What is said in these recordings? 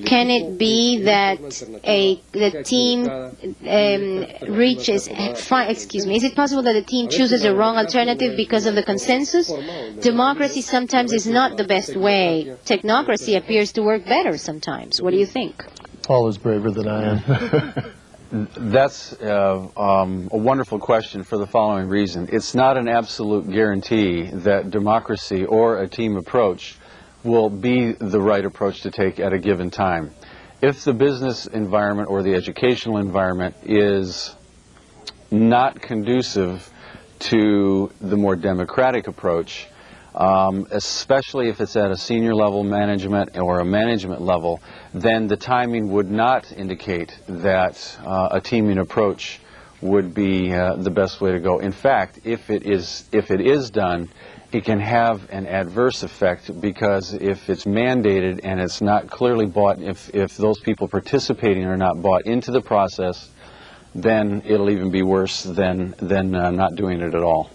Can it be that the team is it possible that the team chooses a wrong alternative because of the consensus? Democracy sometimes is not the best way. Technocracy appears to work better sometimes. What do you think? Paul is braver than I am. That's a wonderful question for the following reason. It's not an absolute guarantee that democracy or a team approach will be the right approach to take at a given time. If the business environment or the educational environment is not conducive to the more democratic approach, especially if it's at a senior level management or a management level, then the timing would not indicate that a teaming approach would be the best way to go. In fact, if it is done, it can have an adverse effect, because if it's mandated and it's not clearly bought, if those people participating are not bought into the process, then it'll even be worse than not doing it at all.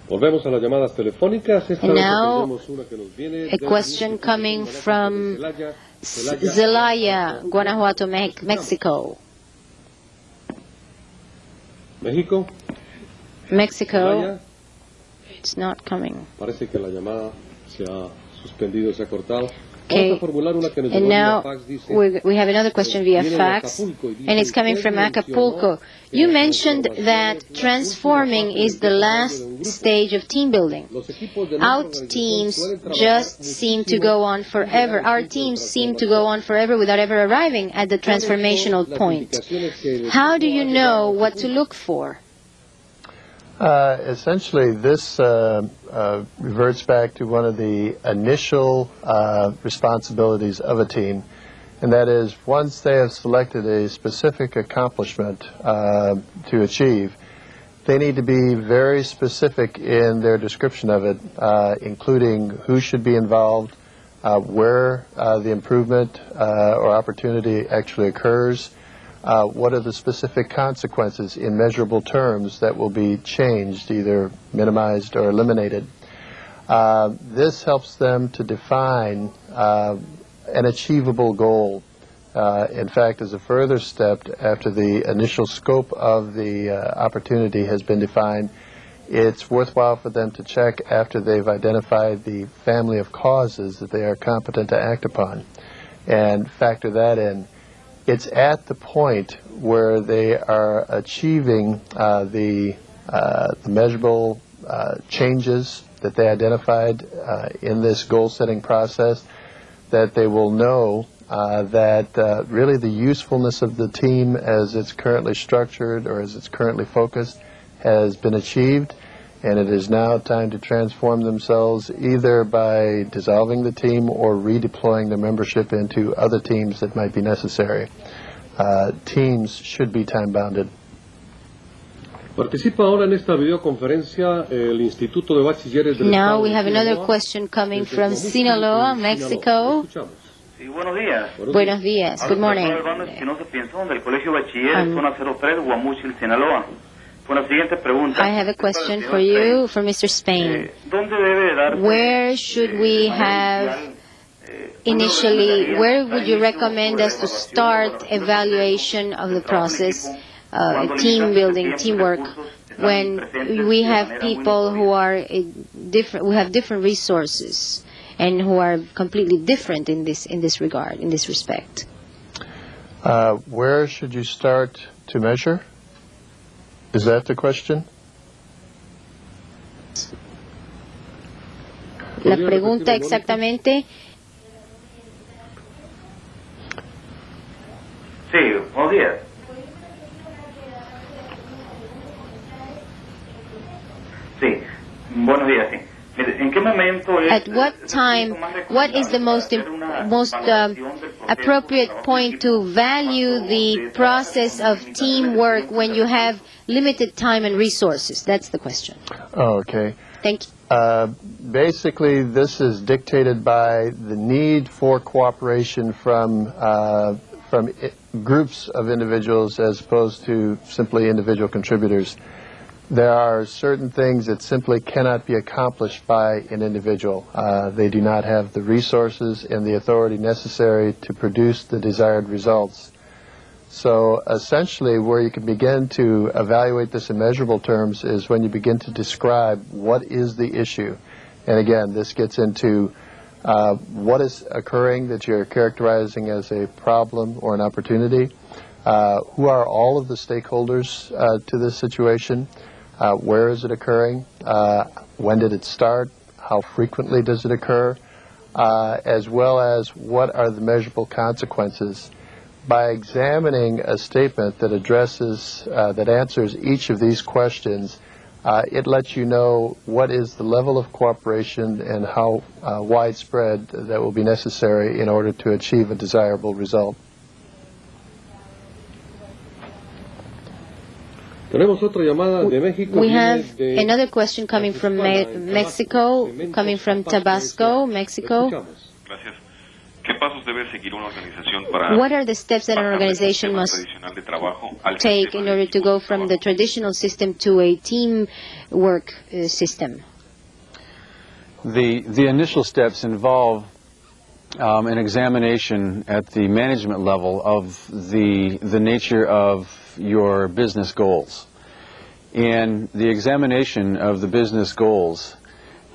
And now, a question coming from Zelaya, Guanajuato, Mexico. Mexico, it's not coming. Okay. And now we have another question via fax, and it's coming from Acapulco. You mentioned that transforming is the last stage of team building. Our teams just seem to go on forever. Our teams seem to go on forever without ever arriving at the transformational point. How do you know what to look for? Essentially, this reverts back to one of the initial responsibilities of a team, and that is, once they have selected a specific accomplishment to achieve, they need to be very specific in their description of it, including who should be involved, where the improvement or opportunity actually occurs, what are the specific consequences in measurable terms that will be changed, either minimized or eliminated. This helps them to define an achievable goal. In fact, as a further step, after the initial scope of the opportunity has been defined, it's worthwhile for them to check after they've identified the family of causes that they are competent to act upon and factor that in. It's at the point where they are achieving the measurable changes that they identified in this goal-setting process that they will know that really the usefulness of the team as it's currently structured or as it's currently focused has been achieved, and it is now time to transform themselves either by dissolving the team or redeploying the membership into other teams that might be necessary. Teams should be time-bounded. Now we have another question coming from Sinaloa, Mexico. Buenos días. Good morning. I have a question for you, for Mr. Spain. Where should we have initially, where would you recommend us to start evaluation of the process, team building, teamwork, when we have people who are different, who have different resources and who are completely different in this regard, in this respect? Where should you start to measure? Is that the question? La pregunta exactamente. Sí, buenos días. Sí, buenos días, sí. ¿En qué momento es, at what time, what is the most appropriate point to value the process of teamwork when you have limited time and resources? That's the question. Oh, okay. Thank you. Basically, this is dictated by the need for cooperation from groups of individuals as opposed to simply individual contributors. There are certain things that simply cannot be accomplished by an individual. They do not have the resources and the authority necessary to produce the desired results. So essentially where you can begin to evaluate this in measurable terms is when you begin to describe what is the issue. And again, this gets into what is occurring that you're characterizing as a problem or an opportunity. Who are all of the stakeholders to this situation? Where is it occurring? When did it start? How frequently does it occur? As well as what are the measurable consequences? By examining a statement that addresses, that answers each of these questions, it lets you know what is the level of cooperation and how widespread that will be necessary in order to achieve a desirable result. We have another question coming from Mexico, coming from Tabasco, Mexico. What are the steps that an organization must take in order to go from the traditional system to a teamwork system? The initial steps involve an examination at the management level of the nature of your business goals. And the examination of the business goals,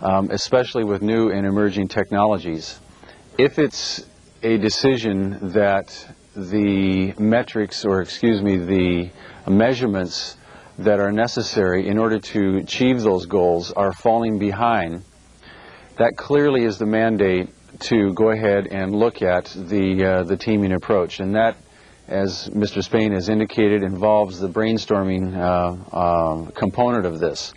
especially with new and emerging technologies, if it's a decision that the metrics, or excuse me, the measurements that are necessary in order to achieve those goals are falling behind, that clearly is the mandate to go ahead and look at the teaming approach. And that, as Mr. Spain has indicated, involves the brainstorming component of this.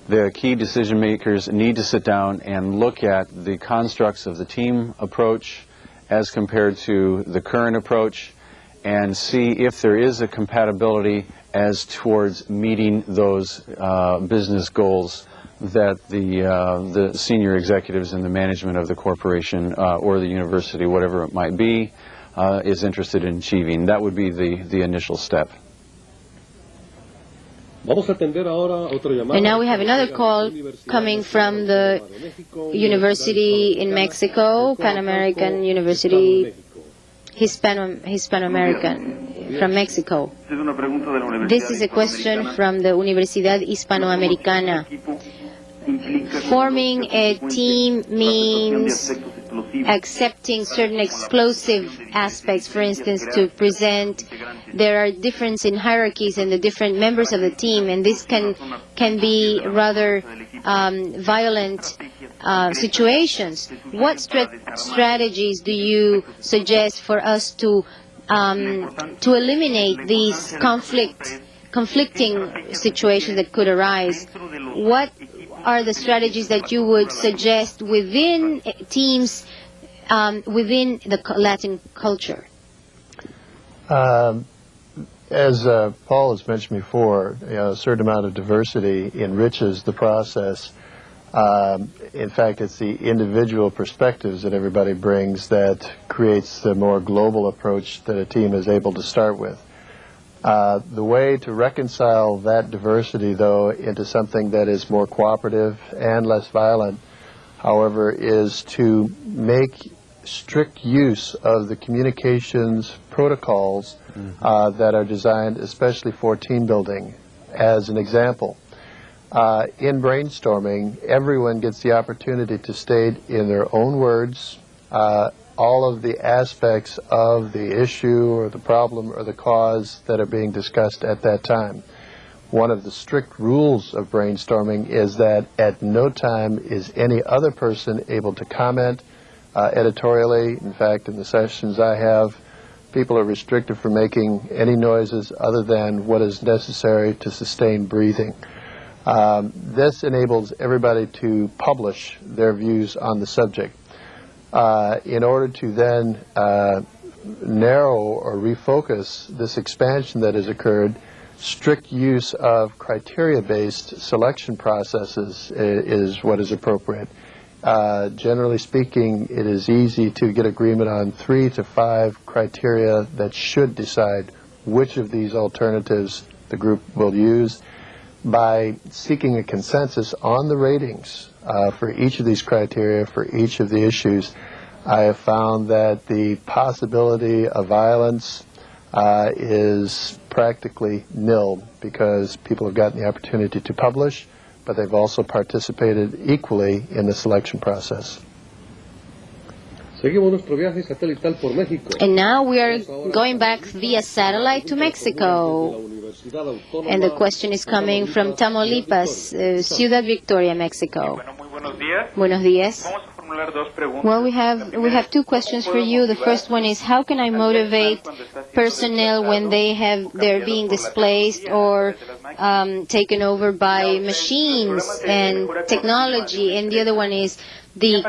The key decision makers need to sit down and look at the constructs of the team approach as compared to the current approach and see if there is a compatibility as towards meeting those business goals that the senior executives and the management of the corporation or the university, whatever it might be, is interested in achieving. That would be the initial step. And now we have another call coming from the university in Mexico, Pan American University, Hispano-American, from Mexico. This is a question from the Universidad Hispanoamericana. Forming a team means accepting certain explosive aspects. For instance, to present, there are differences in hierarchies and the different members of the team, and this can be rather violent situations. What strategies do you suggest for us to eliminate these conflicting situations that could arise? What are the strategies that you would suggest within teams, within the Latin culture? As Paul has mentioned before, a certain amount of diversity enriches the process. In fact, it's the individual perspectives that everybody brings that creates the more global approach that a team is able to start with. The way to reconcile that diversity, though, into something that is more cooperative and less violent, however, is to make strict use of the communications protocols that are designed especially for team building. As an example, in brainstorming, everyone gets the opportunity to state in their own words all of the aspects of the issue or the problem or the cause that are being discussed at that time. One of the strict rules of brainstorming is that at no time is any other person able to comment editorially. In fact, in the sessions I have, people are restricted from making any noises other than what is necessary to sustain breathing. This enables everybody to publish their views on the subject. In order to then narrow or refocus this expansion that has occurred, strict use of criteria-based selection processes is what is appropriate. Generally speaking, it is easy to get agreement on 3 to 5 criteria that should decide which of these alternatives the group will use. by seeking a consensus on the ratings for each of these criteria, for each of the issues, I have found that the possibility of violence is practically nil, because people have gotten the opportunity to publish, but they've also participated equally in the selection process. And now we are going back via satellite to Mexico. And the question is coming from Tamaulipas, Ciudad Victoria, Mexico. Buenos días. Well, we have two questions for you. The first one is, how can I motivate personnel when they're being displaced or taken over by machines and technology? And the other one is the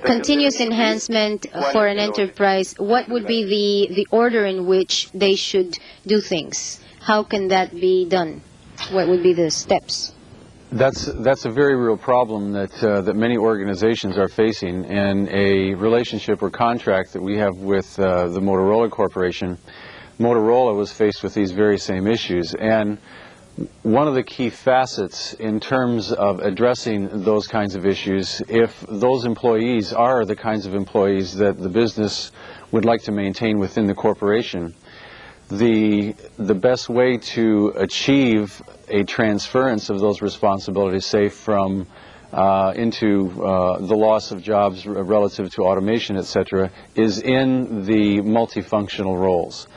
continuous enhancement for an enterprise. What would be the order in which they should do things? How can that be done? What would be the steps? That's a very real problem that many organizations are facing, and a relationship or contract that we have with the Motorola Corporation. Motorola was faced with these very same issues, and one of the key facets in terms of addressing those kinds of issues, if those employees are the kinds of employees that the business would like to maintain within the corporation, the best way to achieve a transference of those responsibilities, say from into the loss of jobs relative to automation, etc., is in the multifunctional roles.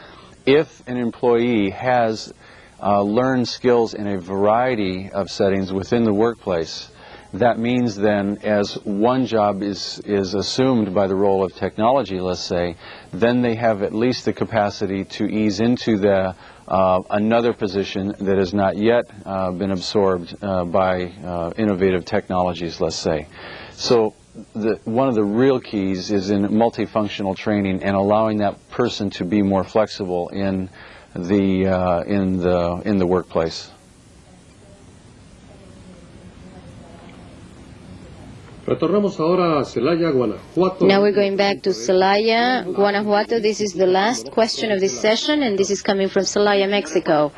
If an employee has learned skills in a variety of settings within the workplace, that means then, as one job is assumed by the role of technology, let's say, then they have at least the capacity to ease into the another position that has not yet been absorbed by innovative technologies, let's say. So one of the real keys is in multifunctional training and allowing that person to be more flexible in the workplace. Now we're going back to Celaya, Guanajuato. This is the last question of this session, and this is coming from Celaya, Mexico.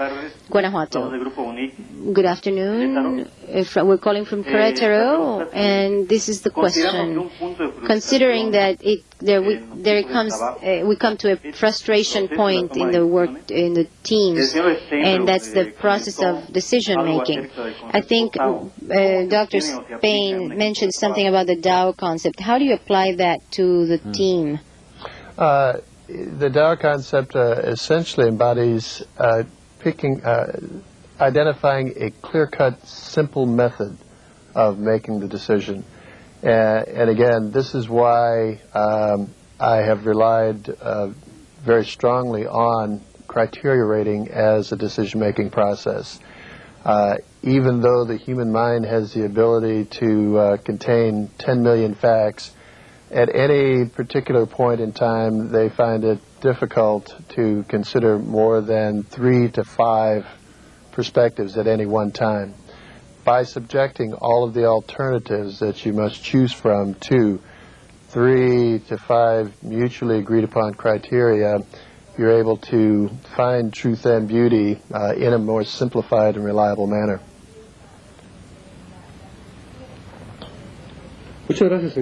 Guanajuato. Good afternoon. We're calling from Querétaro, and this is the question. Considering that we come to a frustration point in the teams, and that's the process of decision making. I think Dr. Spain mentioned something about the DAO concept. How do you apply that to the team? The DAO concept essentially embodies identifying a clear-cut, simple method of making the decision. And again, this is why I have relied very strongly on criteria rating as a decision-making process. Even though the human mind has the ability to contain 10 million facts, at any particular point in time, they find it difficult to consider more than 3 to 5 perspectives at any one time. By subjecting all of the alternatives that you must choose from to 3 to 5 mutually agreed upon criteria, you're able to find truth and beauty in a more simplified and reliable manner. Thank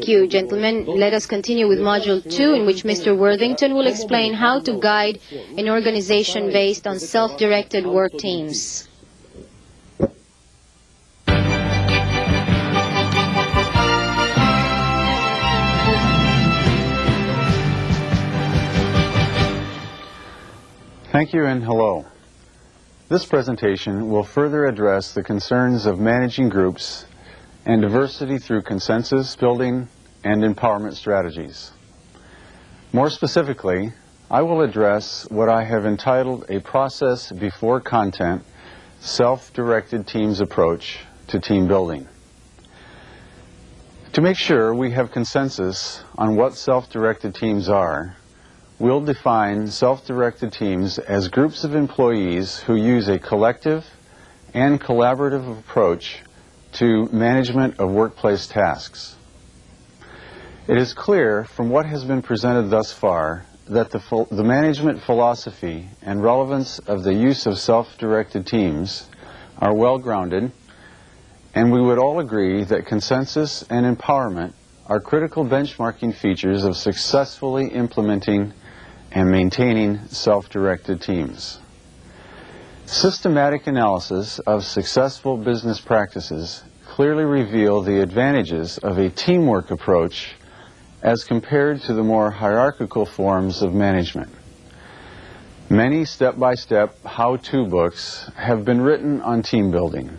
you, gentlemen. Let us continue with Module 2, in which Mr. Worthington will explain how to guide an organization based on self-directed work teams. Thank you and hello. This presentation will further address the concerns of managing groups and diversity through consensus building and empowerment strategies. More specifically, I will address what I have entitled a process before content, self-directed teams approach to team building. To make sure we have consensus on what self-directed teams are, we'll define self-directed teams as groups of employees who use a collective and collaborative approach to management of workplace tasks. It is clear from what has been presented thus far that the management philosophy and relevance of the use of self-directed teams are well grounded, and we would all agree that consensus and empowerment are critical benchmarking features of successfully implementing and maintaining self-directed teams. Systematic analysis of successful business practices clearly reveal the advantages of a teamwork approach as compared to the more hierarchical forms of management. Many step-by-step how-to books have been written on team building,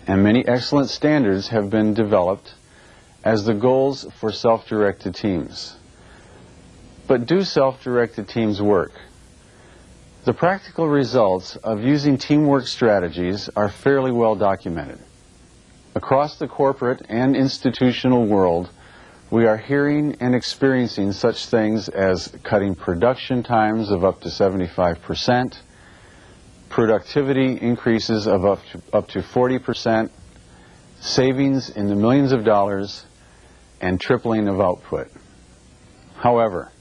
and many excellent standards have been developed as the goals for self-directed teams. But do self-directed teams work? The practical results of using teamwork strategies are fairly well documented. Across the corporate and institutional world, we are hearing and experiencing such things as cutting production times of up to 75%, productivity increases of up to 40%, savings in the millions of dollars, and tripling of output. However,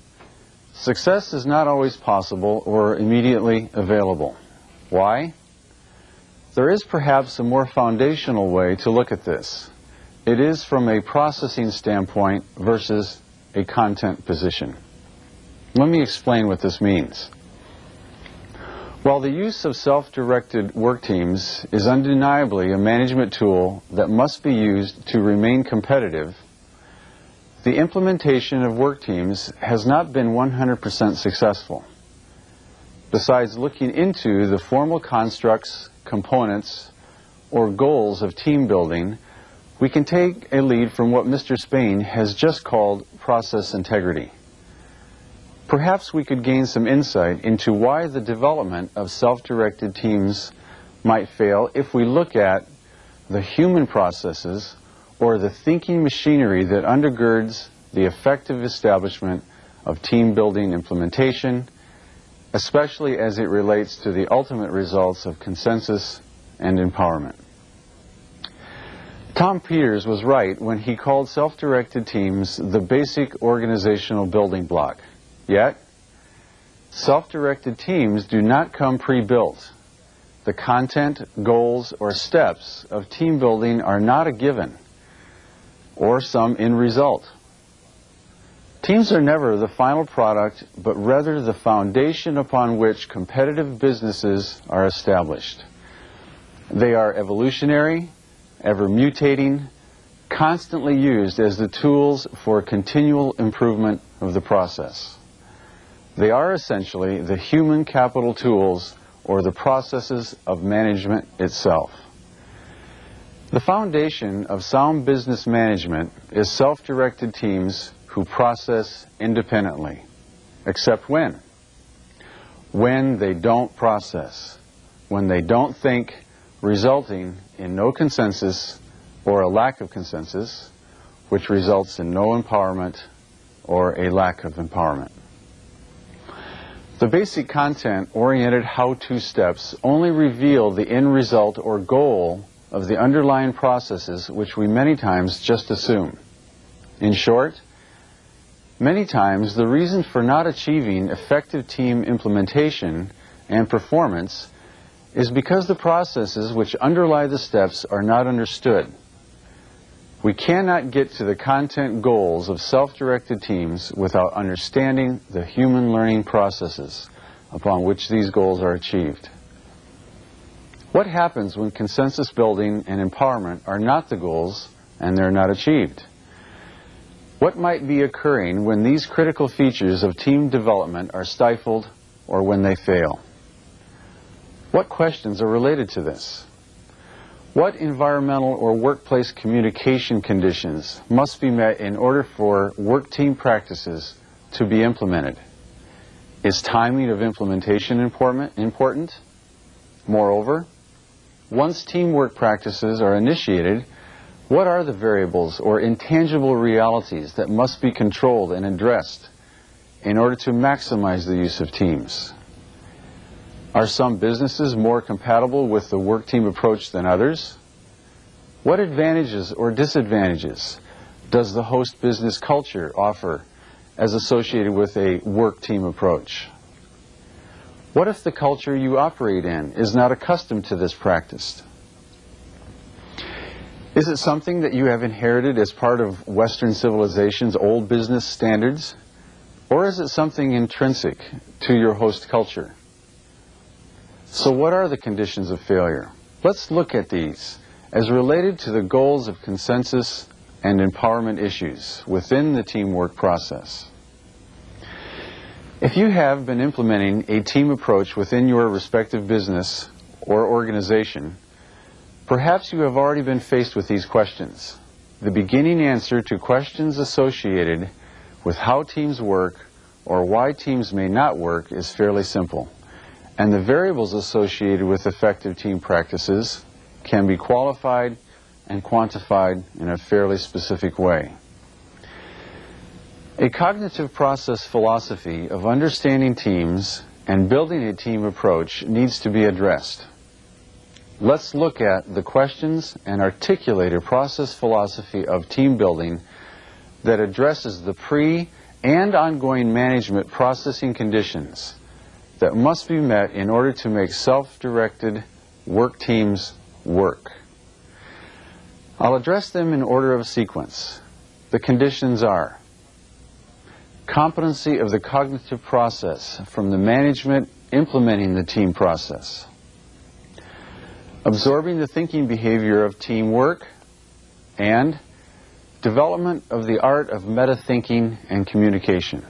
success is not always possible or immediately available. Why? There is perhaps a more foundational way to look at this. It is from a processing standpoint versus a content position. Let me explain what this means. While the use of self-directed work teams is undeniably a management tool that must be used to remain competitive, the implementation of work teams has not been 100% successful. Besides looking into the formal constructs, components, or goals of team building, we can take a lead from what Mr. Spain has just called process integrity. Perhaps we could gain some insight into why the development of self-directed teams might fail if we look at the human processes or the thinking machinery that undergirds the effective establishment of team building implementation, especially as it relates to the ultimate results of consensus and empowerment. Tom Peters was right when he called self-directed teams the basic organizational building block. Yet, self-directed teams do not come pre-built. The content, goals, or steps of team building are not a given, or some end result. Teams are never the final product, but rather the foundation upon which competitive businesses are established. They are evolutionary, ever mutating, constantly used as the tools for continual improvement of the process. They are essentially the human capital tools or the processes of management itself. The foundation of sound business management is self-directed teams who process independently, except when? When they don't process, when they don't think, resulting in no consensus or a lack of consensus, which results in no empowerment or a lack of empowerment. The basic content-oriented how-to steps only reveal the end result or goal of the underlying processes which we many times just assume. In short, many times the reason for not achieving effective team implementation and performance is because the processes which underlie the steps are not understood. We cannot get to the content goals of self-directed teams without understanding the human learning processes upon which these goals are achieved. What happens when consensus building and empowerment are not the goals and they're not achieved? What might be occurring when these critical features of team development are stifled or when they fail? What questions are related to this? What environmental or workplace communication conditions must be met in order for work team practices to be implemented? Is timing of implementation important? Moreover, once teamwork practices are initiated, what are the variables or intangible realities that must be controlled and addressed in order to maximize the use of teams? Are some businesses more compatible with the work team approach than others? What advantages or disadvantages does the host business culture offer as associated with a work team approach? What if the culture you operate in is not accustomed to this practice? Is it something that you have inherited as part of Western civilization's old business standards? Or is it something intrinsic to your host culture? So what are the conditions of failure? Let's look at these as related to the goals of consensus and empowerment issues within the teamwork process. If you have been implementing a team approach within your respective business or organization, perhaps you have already been faced with these questions. The beginning answer to questions associated with how teams work or why teams may not work is fairly simple, and the variables associated with effective team practices can be qualified and quantified in a fairly specific way. A cognitive process philosophy of understanding teams and building a team approach needs to be addressed. Let's look at the questions and articulate a process philosophy of team building that addresses the pre- and ongoing management processing conditions that must be met in order to make self-directed work teams work. I'll address them in order of sequence. The conditions are competency of the cognitive process from the management implementing the team process, absorbing the thinking behavior of teamwork, and development of the art of meta-thinking and communication.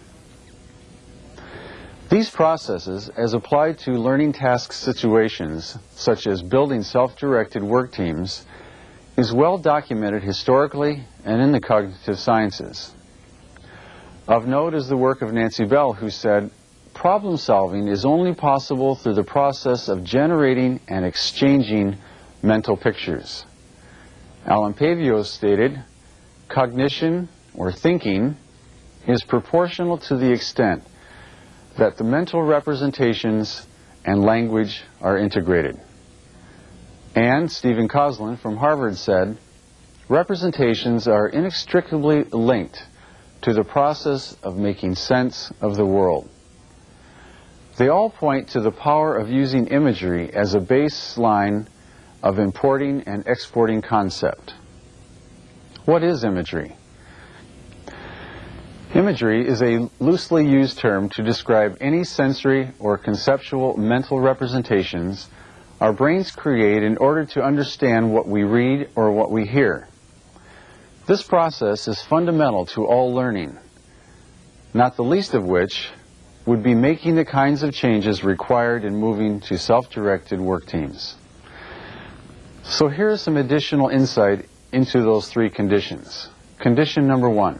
These processes, as applied to learning task situations, such as building self-directed work teams, is well documented historically and in the cognitive sciences. Of note is the work of Nancy Bell, who said, problem solving is only possible through the process of generating and exchanging mental pictures. Alan Pavio stated, cognition, or thinking, is proportional to the extent that the mental representations and language are integrated. And Stephen Coslin from Harvard said, representations are inextricably linked to the process of making sense of the world. They all point to the power of using imagery as a baseline of importing and exporting concept. What is imagery? Imagery is a loosely used term to describe any sensory or conceptual mental representations our brains create in order to understand what we read or what we hear. This process is fundamental to all learning, not the least of which would be making the kinds of changes required in moving to self-directed work teams. So here's some additional insight into those three conditions. Condition number one,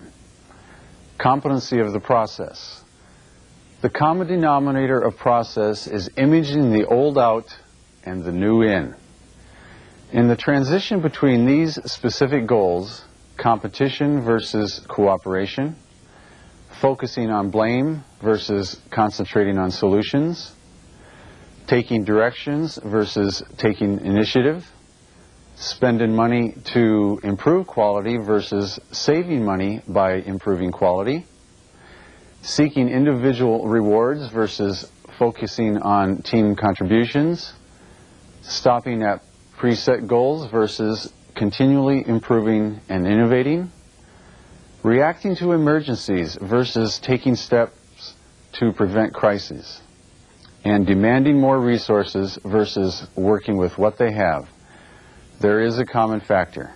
competency of the process. The common denominator of process is imaging the old out and the new in. In the transition between these specific goals, competition versus cooperation, focusing on blame versus concentrating on solutions, taking directions versus taking initiative, spending money to improve quality versus saving money by improving quality, seeking individual rewards versus focusing on team contributions, stopping at preset goals versus continually improving and innovating, reacting to emergencies versus taking steps to prevent crises, and demanding more resources versus working with what they have. There is a common factor.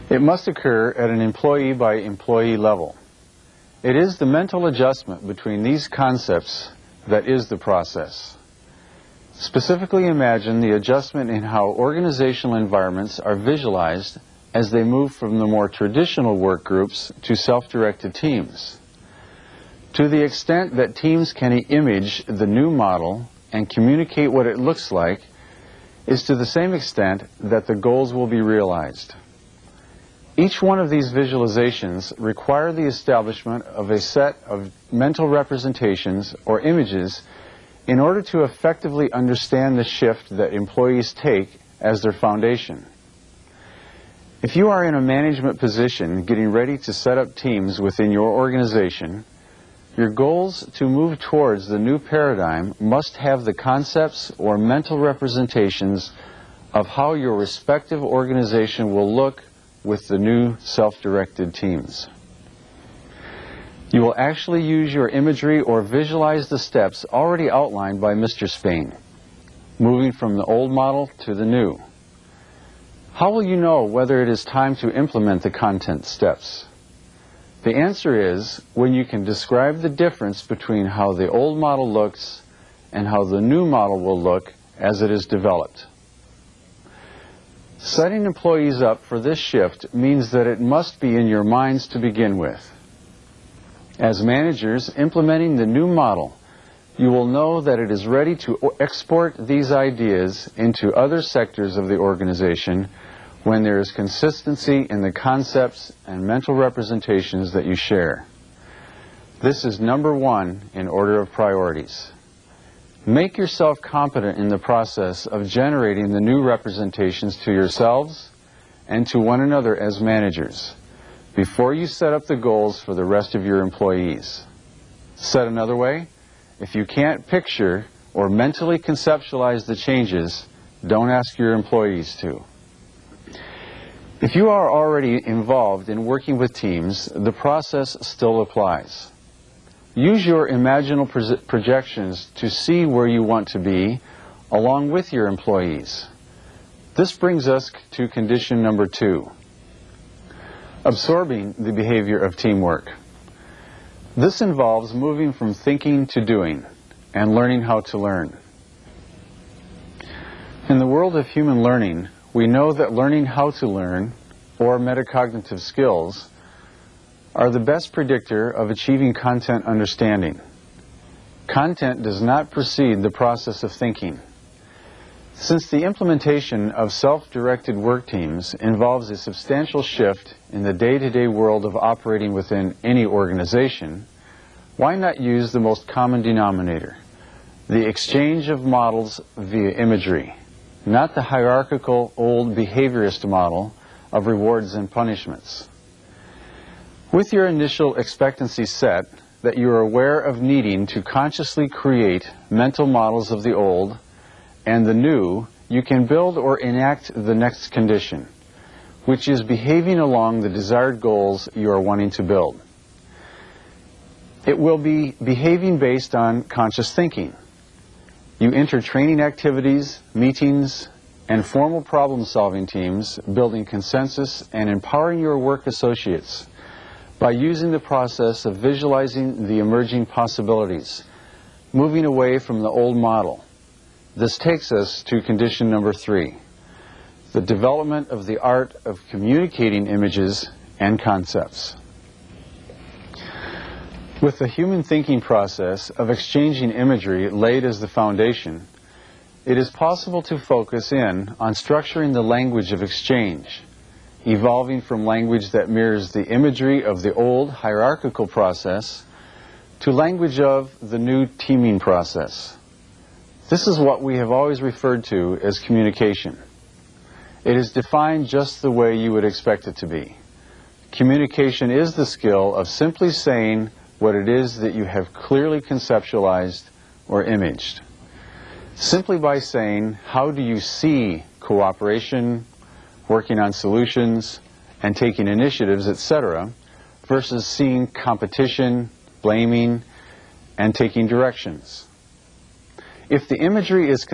It must occur at an employee-by-employee level. It is the mental adjustment between these concepts that is the process. Specifically imagine the adjustment in how organizational environments are visualized as they move from the more traditional work groups to self-directed teams. To the extent that teams can image the new model and communicate what it looks like is to the same extent that the goals will be realized. Each one of these visualizations require the establishment of a set of mental representations or images in order to effectively understand the shift that employees take as their foundation. If you are in a management position getting ready to set up teams within your organization, your goals to move towards the new paradigm must have the concepts or mental representations of how your respective organization will look with the new self-directed teams. You will actually use your imagery or visualize the steps already outlined by Mr. Spain, moving from the old model to the new. How will you know whether it is time to implement the content steps? The answer is when you can describe the difference between how the old model looks and how the new model will look as it is developed. Setting employees up for this shift means that it must be in your minds to begin with. As managers implementing the new model, you will know that it is ready to export these ideas into other sectors of the organization when there is consistency in the concepts and mental representations that you share. This is number one in order of priorities. Make yourself competent in the process of generating the new representations to yourselves and to one another as managers before you set up the goals for the rest of your employees. Said another way, if you can't picture or mentally conceptualize the changes, don't ask your employees to. If you are already involved in working with teams, the process still applies. Use your imaginal projections to see where you want to be along with your employees. This brings us to condition number 2, absorbing the behavior of teamwork. This involves moving from thinking to doing and learning how to learn. In the world of human learning, we know that learning how to learn, or metacognitive skills, are the best predictor of achieving content understanding. Content does not precede the process of thinking. Since the implementation of self-directed work teams involves a substantial shift in the day-to-day world of operating within any organization, why not use the most common denominator, the exchange of models via imagery, not the hierarchical old behaviorist model of rewards and punishments. With your initial expectancy set that you are aware of needing to consciously create mental models of the old and the new, you can build or enact the next condition, which is behaving along the desired goals you are wanting to build. It will be behaving based on conscious thinking. You enter training activities, meetings, and formal problem-solving teams, building consensus and empowering your work associates by using the process of visualizing the emerging possibilities, moving away from the old model. This takes us to condition number 3, the development of the art of communicating images and concepts. With the human thinking process of exchanging imagery laid as the foundation, it is possible to focus in on structuring the language of exchange, evolving from language that mirrors the imagery of the old hierarchical process to language of the new teaming process. This is what we have always referred to as communication. It is defined just the way you would expect it to be. Communication is the skill of simply saying what it is that you have clearly conceptualized or imaged. Simply by saying, how do you see cooperation, working on solutions, and taking initiatives, etc., versus seeing competition, blaming, and taking directions. If the imagery is